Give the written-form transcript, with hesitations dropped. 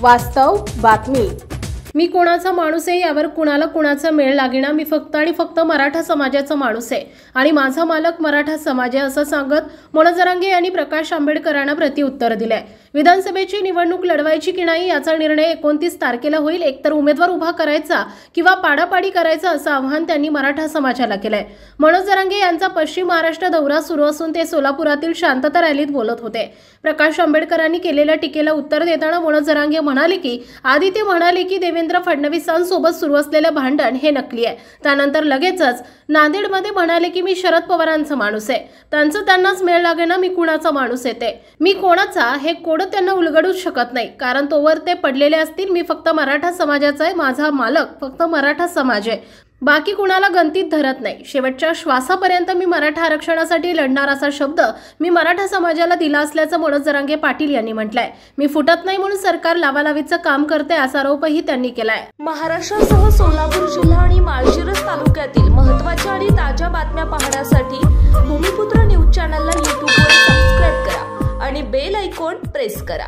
वास्तव बातमी। मी कोणाचा माणूस आहे यावर कुणाला कुणाचा मेळ लागेना। मी फक्त आणि फक्त मराठा समाजाचा माणूस आहे आणि माझा मालक मराठा समाज आहे असं सांगत मनोज जरांगे यांनी प्रकाश आंबेडकरांना प्रत्युत्तर दिले। विधानसभेची निवडणूक लढवायची की नाही याचा निर्णय 29 तारखेला होईल। एकतर उमेदवार उभा करायचा किंवा पाडापाडी करायचा असं आव्हान त्यांनी मराठा समाजाला केलंय। मनोज जरांगे यांचा पश्चिम महाराष्ट्र दौरा सुरू असून ते सोलापुरातील शांतता रॅलीत बोलत होते। प्रकाश आंबेडकरांनी केलेल्या टीकेला उत्तर देताना मनोज जरांगे म्हणाले की आधी ते म्हणाले की देवेंद्र फडणवीसांसोबत सुरू असलेले भांडण हे नकली आहे। त्यानंतर लगेचच नांदेडमध्ये म्हणाले की मी शरद पवारांचा माणूस आहे, त्यांचं त्यांनाच मेळ लागेना, मी कुणाचा माणूस आहे मी कोणाचा हे कोड त्यांना उलगडूच शकत नाही, कारण तोवर ते पडलेले असतील। मी फक्त मराठा समाजाचा आहे, माझा मालक फक्त मराठा समाज आहे, बाकी कुणाला गंतीत धरत नाही। शेवटच्या श्वासापर्यंत मी मराठा आरक्षणासाठी लढणार असा शब्द मी मराठा समाजाला दिला असल्याचं मनोज जरांगे पाटील यांनी म्हटलंय। मी फुटत नाही म्हणून सरकार लावालावीचं काम करते असा आरोपही त्यांनी केलाय। महाराष्ट्रासह सोलापूर जिल्हा आणि माळशिरस तालुक्यातील महत्त्वाच्या आणि ताज्या बातम्या पाहण्यासाठी भूमिपुत्र न्यूज चॅनलला YouTube वर सबस्क्राइब करा आणि बेल आयकॉन प्रेस करा।